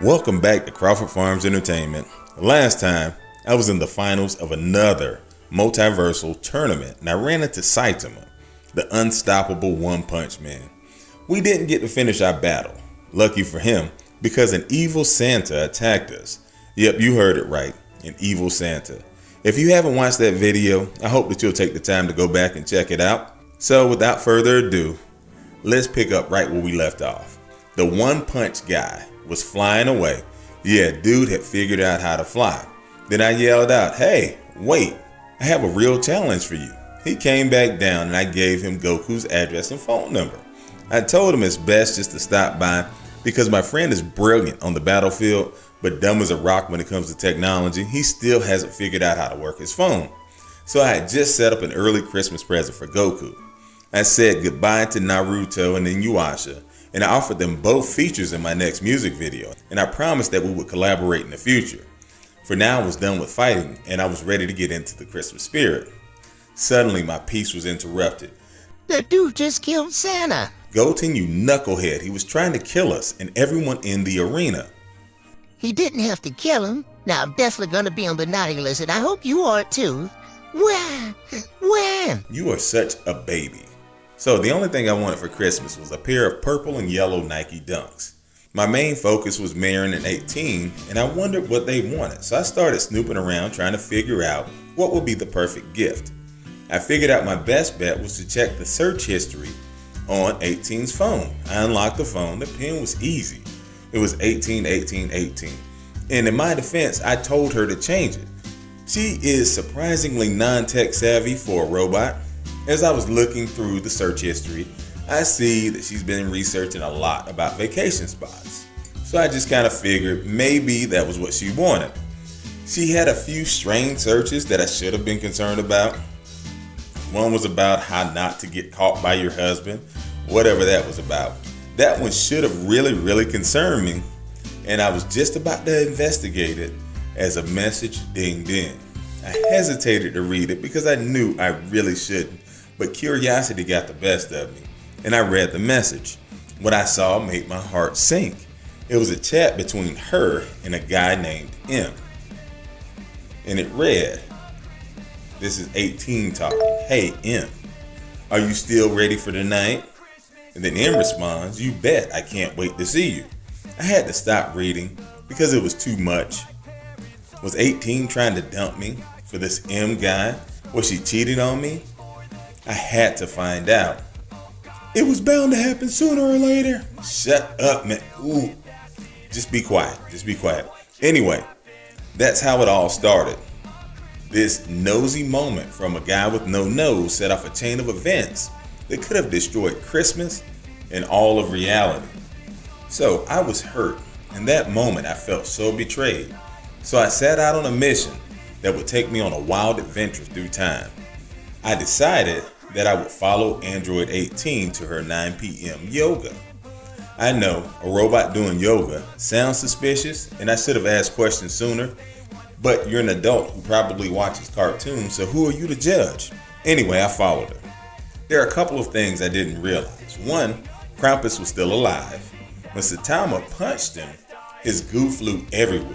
Welcome back to Crawford Farms Entertainment. Last time, I was in the finals of another multiversal tournament and I ran into Saitama, the unstoppable one-punch man. We didn't get to finish our battle. Lucky for him, because an evil Santa attacked us. Yep, you heard it right, an evil Santa. If you haven't watched that video, I hope that you'll take the time to go back and check it out. So without further ado, let's pick up right where we left off. The one-punch guy was flying away. Yeah, dude had figured out how to fly. Then I yelled out, "Hey, wait, I have a real challenge for you." He came back down and I gave him Goku's address and phone number. I told him it's best just to stop by because my friend is brilliant on the battlefield, but dumb as a rock when it comes to technology. He still hasn't figured out how to work his phone. So I had just set up an early Christmas present for Goku. I said goodbye to Naruto and Inuyasha, and I offered them both features in my next music video, and I promised that we would collaborate in the future. For now, I was done with fighting, and I was ready to get into the Christmas spirit. Suddenly, my peace was interrupted. The dude just killed Santa. Goten, you knucklehead, he was trying to kill us and everyone in the arena. He didn't have to kill him. Now I'm definitely gonna be on the naughty list, and I hope you are too. When? You are such a baby. So the only thing I wanted for Christmas was a pair of purple and yellow Nike Dunks. My main focus was Marin and 18, and I wondered what they wanted, so I started snooping around trying to figure out what would be the perfect gift. I figured out my best bet was to check the search history on 18's phone. I unlocked the phone, the pin was easy. It was 18, 18, 18. And in my defense, I told her to change it. She is surprisingly non-tech savvy for a robot. As I was looking through the search history, I see that she's been researching a lot about vacation spots. So I just kind of figured maybe that was what she wanted. She had a few strange searches that I should have been concerned about. One was about how not to get caught by your husband, whatever that was about. That one should have really concerned me, and I was just about to investigate it as a message dinged in. I hesitated to read it because I knew I really shouldn't, but curiosity got the best of me, and I read the message. What I saw made my heart sink. It was a chat between her and a guy named M. And it read, this is 18 talking. "Hey M, are you still ready for tonight?" And then M responds, "You bet, I can't wait to see you." I had to stop reading because it was too much. Was 18 trying to dump me for this M guy? Was she cheating on me? I had to find out. It was bound to happen sooner or later. Shut up, man. Ooh. Just be quiet. Just be quiet. Anyway, that's how it all started. This nosy moment from a guy with no nose set off a chain of events that could have destroyed Christmas and all of reality. So I was hurt. In that moment, I felt so betrayed. So I set out on a mission that would take me on a wild adventure through time. I decided that I would follow Android 18 to her 9 p.m. yoga. I know, a robot doing yoga sounds suspicious, and I should have asked questions sooner, but you're an adult who probably watches cartoons, so who are you to judge? Anyway, I followed her. There are a couple of things I didn't realize. One, Krampus was still alive. When Saitama punched him, his goo flew everywhere.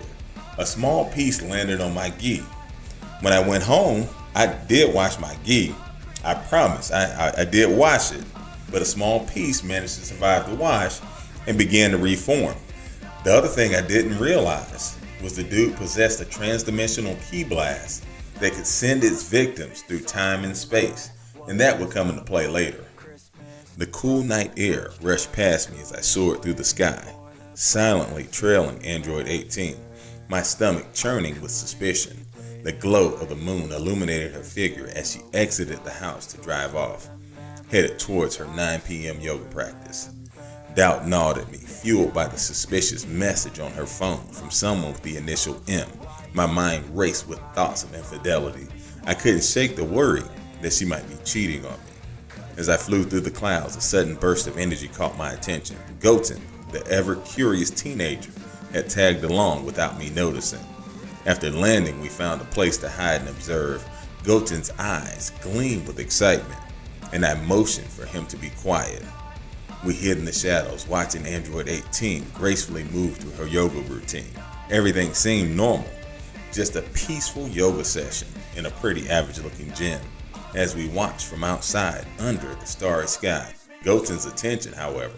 A small piece landed on my gi. When I went home, I did wash my gi. I promise, I did wash it, but a small piece managed to survive the wash and began to reform. The other thing I didn't realize was the dude possessed a transdimensional ki blast that could send its victims through time and space, and that would come into play later. The cool night air rushed past me as I soared through the sky, silently trailing Android 18, my stomach churning with suspicion. The glow of the moon illuminated her figure as she exited the house to drive off, headed towards her 9 p.m. yoga practice. Doubt gnawed at me, fueled by the suspicious message on her phone from someone with the initial M. My mind raced with thoughts of infidelity. I couldn't shake the worry that she might be cheating on me. As I flew through the clouds, a sudden burst of energy caught my attention. Goten, the ever-curious teenager, had tagged along without me noticing. After landing, we found a place to hide and observe. Goten's eyes gleamed with excitement, and I motioned for him to be quiet. We hid in the shadows, watching Android 18 gracefully move through her yoga routine. Everything seemed normal, just a peaceful yoga session in a pretty average-looking gym. As we watched from outside under the starry sky, Goten's attention, however,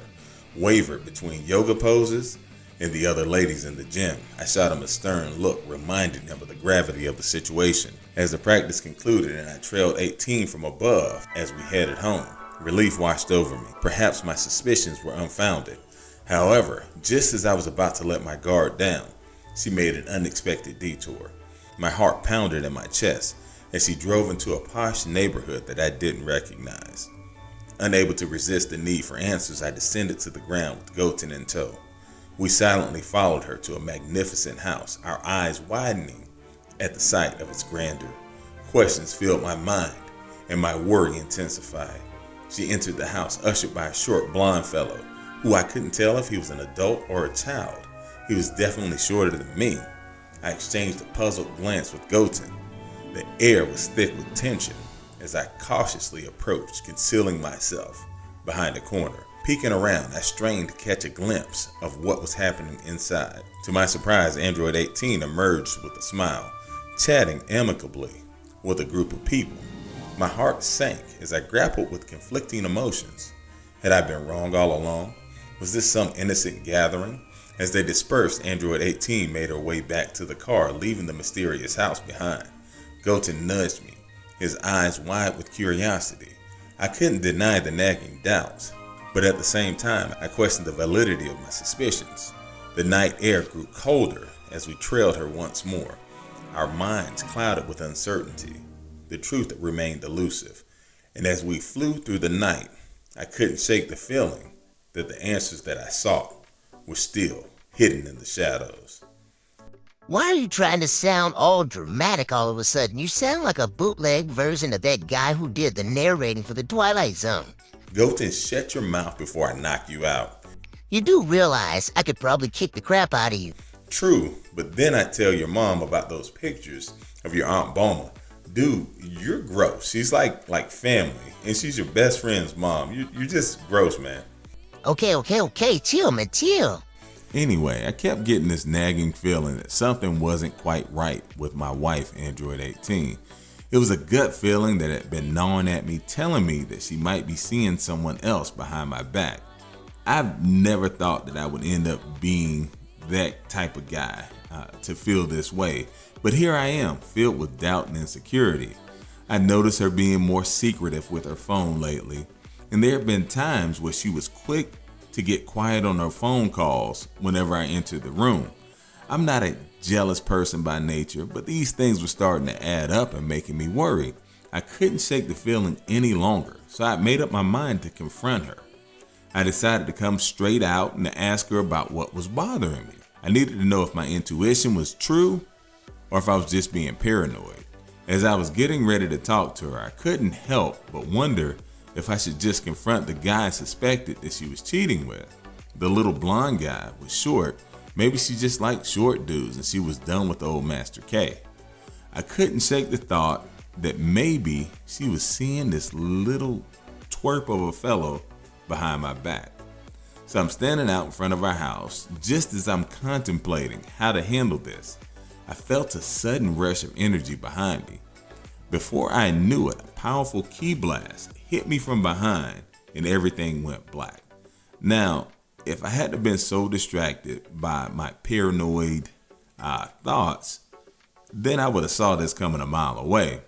wavered between yoga poses and the other ladies in the gym. I shot him a stern look, reminding him of the gravity of the situation. As the practice concluded and I trailed 18 from above as we headed home, relief washed over me. Perhaps my suspicions were unfounded. However, just as I was about to let my guard down, she made an unexpected detour. My heart pounded in my chest as she drove into a posh neighborhood that I didn't recognize. Unable to resist the need for answers, I descended to the ground with Goten in tow. We silently followed her to a magnificent house, our eyes widening at the sight of its grandeur. Questions filled my mind, and my worry intensified. She entered the house, ushered by a short blonde fellow, who I couldn't tell if he was an adult or a child. He was definitely shorter than me. I exchanged a puzzled glance with Goten. The air was thick with tension as I cautiously approached, concealing myself behind a corner. Peeking around, I strained to catch a glimpse of what was happening inside. To my surprise, Android 18 emerged with a smile, chatting amicably with a group of people. My heart sank as I grappled with conflicting emotions. Had I been wrong all along? Was this some innocent gathering? As they dispersed, Android 18 made her way back to the car, leaving the mysterious house behind. Goten nudged me, his eyes wide with curiosity. I couldn't deny the nagging doubts, but at the same time, I questioned the validity of my suspicions. The night air grew colder as we trailed her once more, our minds clouded with uncertainty. The truth remained elusive, and as we flew through the night, I couldn't shake the feeling that the answers that I sought were still hidden in the shadows. Why are you trying to sound all dramatic all of a sudden? You sound like a bootleg version of that guy who did the narrating for the Twilight Zone. Goten, shut your mouth before I knock you out. You do realize I could probably kick the crap out of you. True, but then I tell your mom about those pictures of your Aunt Boma. Dude, you're gross. She's like family, and she's your best friend's mom. You're just gross, man. Okay, chill, man, chill. Anyway, I kept getting this nagging feeling that something wasn't quite right with my wife, Android 18. It was a gut feeling that had been gnawing at me, telling me that she might be seeing someone else behind my back. I've never thought that I would end up being that type of guy to feel this way, but here I am, filled with doubt and insecurity. I noticed her being more secretive with her phone lately, and there have been times where she was quick to get quiet on her phone calls whenever I entered the room. I'm not a jealous person by nature, but these things were starting to add up and making me worry. I couldn't shake the feeling any longer, so I made up my mind to confront her. I decided to come straight out and to ask her about what was bothering me. I needed to know if my intuition was true or if I was just being paranoid. As I was getting ready to talk to her, I couldn't help but wonder if I should just confront the guy I suspected that she was cheating with. The little blonde guy was short. Maybe she just liked short dudes and she was done with old Master K. I couldn't shake the thought that maybe she was seeing this little twerp of a fellow behind my back. So I'm standing out in front of our house. Just as I'm contemplating how to handle this, I felt a sudden rush of energy behind me. Before I knew it, a powerful key blast hit me from behind and everything went black. Now, if I hadn't been so distracted by my paranoid thoughts, then I would have saw this coming a mile away.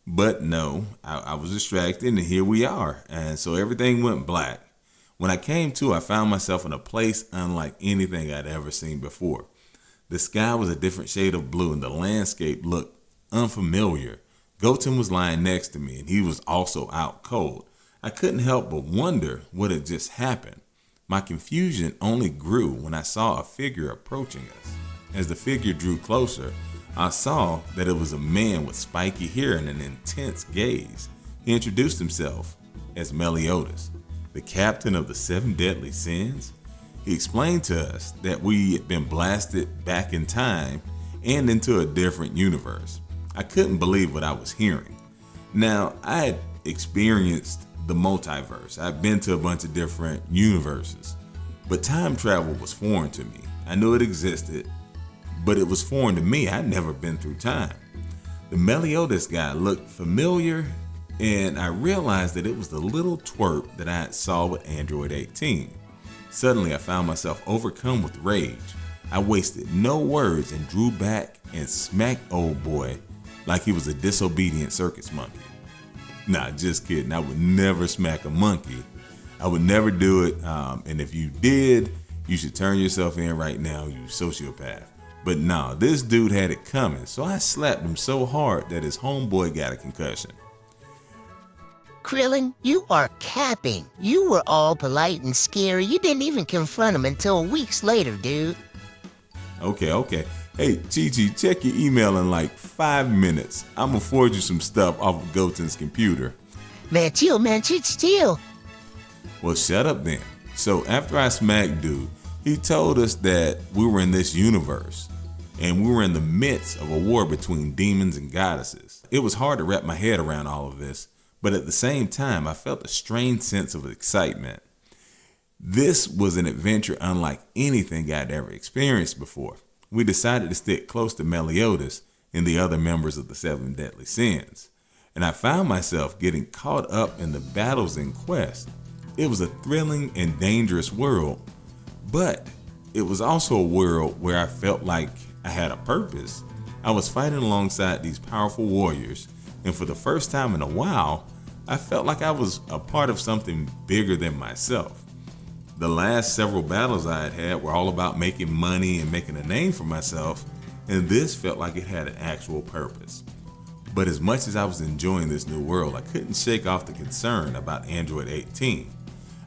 But no, I was distracted and here we are. And so everything went black. When I came to, I found myself in a place unlike anything I'd ever seen before. The sky was a different shade of blue and the landscape looked unfamiliar. Goten was lying next to me and he was also out cold. I couldn't help but wonder what had just happened. My confusion only grew when I saw a figure approaching us. As the figure drew closer, I saw that it was a man with spiky hair and an intense gaze. He introduced himself as Meliodas, the captain of the 7 deadly sins. He explained to us that we had been blasted back in time and into a different universe. I couldn't believe what I was hearing. Now, I had experienced the multiverse. I've been to a bunch of different universes, but time travel was foreign to me. I knew it existed, but it was foreign to me. I'd never been through time. The Meliodas guy looked familiar, and I realized that it was the little twerp that I had saw with Android 18. Suddenly, I found myself overcome with rage. I wasted no words and drew back and smacked old boy like he was a disobedient circus monkey. Nah, just kidding. I would never smack a monkey. I would never do it. And if you did, you should turn yourself in right now, you sociopath. But nah, this dude had it coming, so I slapped him so hard that his homeboy got a concussion. Krillin, you are capping. You were all polite and scary. You didn't even confront him until weeks later, dude. Okay. Hey, Chi-Chi, check your email in like 5 minutes. I'm gonna forward you some stuff off of Goten's computer. Man, chill. Well, shut up then. So after I smacked dude, he told us that we were in this universe and we were in the midst of a war between demons and goddesses. It was hard to wrap my head around all of this, but at the same time, I felt a strange sense of excitement. This was an adventure unlike anything I'd ever experienced before. We decided to stick close to Meliodas and the other members of the 7 deadly sins, and I found myself getting caught up in the battles in quest. It was a thrilling and dangerous world, but it was also a world where I felt like I had a purpose. I was fighting alongside these powerful warriors, and for the first time in a while, I felt like I was a part of something bigger than myself. The last several battles I had were all about making money and making a name for myself, and this felt like it had an actual purpose. But as much as I was enjoying this new world, I couldn't shake off the concern about Android 18.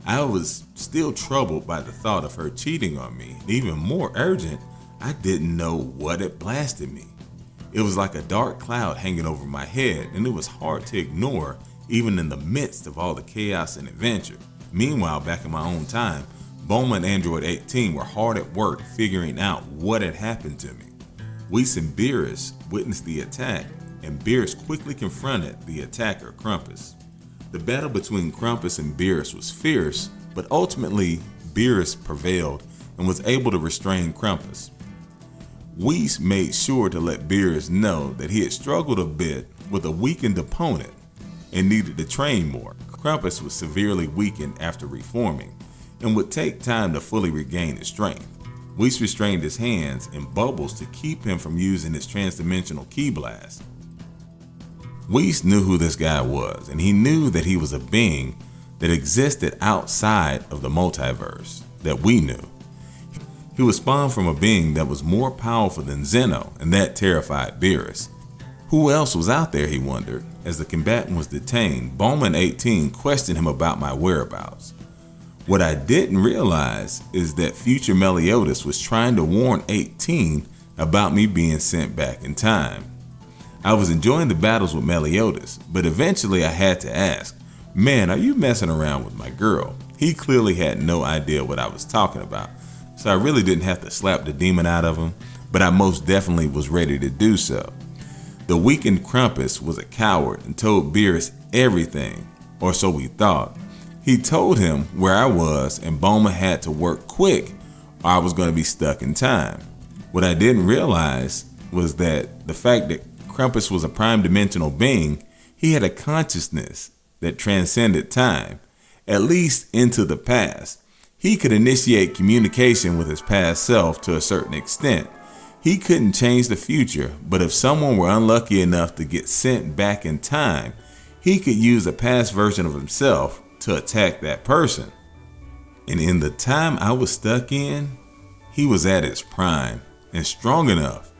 I was still troubled by the thought of her cheating on me, and even more urgent, I didn't know what had blasted me. It was like a dark cloud hanging over my head, and it was hard to ignore even in the midst of all the chaos and adventure. Meanwhile, back in my own time, Bulma and Android 18 were hard at work figuring out what had happened to me. Whis and Beerus witnessed the attack, and Beerus quickly confronted the attacker, Krampus. The battle between Krampus and Beerus was fierce, but ultimately Beerus prevailed and was able to restrain Krampus. Whis made sure to let Beerus know that he had struggled a bit with a weakened opponent and needed to train more. Krampus was severely weakened after reforming and would take time to fully regain his strength. Whis restrained his hands and Bubbles to keep him from using his transdimensional ki blast. Whis knew who this guy was, and he knew that he was a being that existed outside of the multiverse that we knew. He was spawned from a being that was more powerful than Zeno, and that terrified Beerus. Who else was out there, he wondered. As the combatant was detained, Bulma and 18 questioned him about my whereabouts. What I didn't realize is that future Meliodas was trying to warn 18 about me being sent back in time. I was enjoying the battles with Meliodas, but eventually I had to ask, man, are you messing around with my girl? He clearly had no idea what I was talking about, so I really didn't have to slap the demon out of him, but I most definitely was ready to do so. The weakened Krampus was a coward and told Beerus everything, or so we thought. He told him where I was and Bulma had to work quick or I was going to be stuck in time. What I didn't realize was that the fact that Krampus was a prime dimensional being, he had a consciousness that transcended time, at least into the past. He could initiate communication with his past self to a certain extent. He couldn't change the future, but if someone were unlucky enough to get sent back in time, he could use a past version of himself to attack that person. And in the time I was stuck in, he was at his prime and strong enough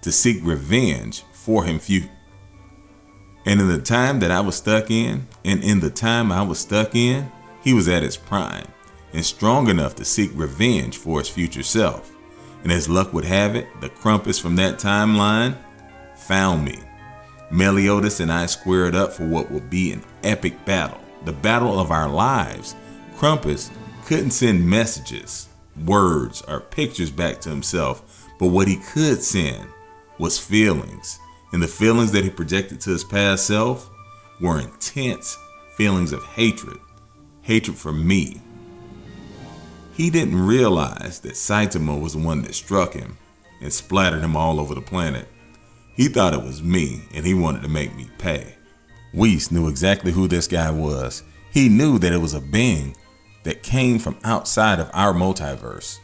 to seek revenge for him. And in the time that I was stuck in, he was at his prime and strong enough to seek revenge for his future self. And as luck would have it, the Krampus from that timeline found me. Meliodas and I squared up for what would be an epic battle, the battle of our lives. Krampus couldn't send messages, words, or pictures back to himself, but what he could send was feelings. And the feelings that he projected to his past self were intense feelings of hatred, hatred for me. He didn't realize that Saitama was the one that struck him and splattered him all over the planet. He thought it was me, and he wanted to make me pay. Whis knew exactly who this guy was. He knew that it was a being that came from outside of our multiverse.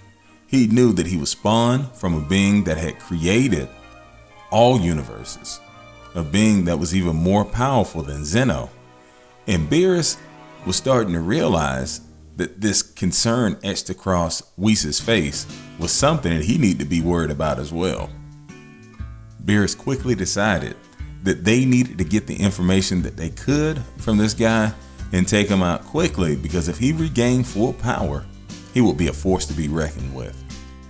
He knew that he was spawned from a being that had created all universes, a being that was even more powerful than Zeno. And Beerus was starting to realize that this concern etched across Whis' face was something that he needed to be worried about as well. Beerus quickly decided that they needed to get the information that they could from this guy and take him out quickly, because if he regained full power, he would be a force to be reckoned with.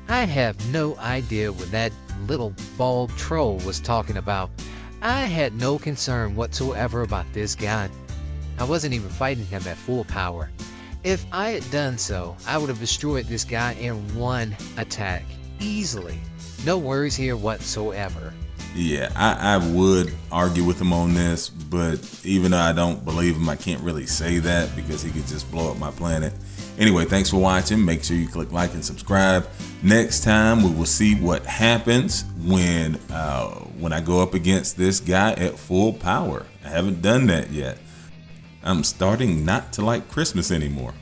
I have no idea what that little bald troll was talking about. I had no concern whatsoever about this guy. I wasn't even fighting him at full power. If I had done so, I would have destroyed this guy in one attack, easily. No worries here whatsoever. Yeah, I would argue with him on this, but even though I don't believe him, I can't really say that because he could just blow up my planet. Anyway, thanks for watching. Make sure you click like and subscribe. Next time, we will see what happens when I go up against this guy at full power. I haven't done that yet. I'm starting not to like Christmas anymore.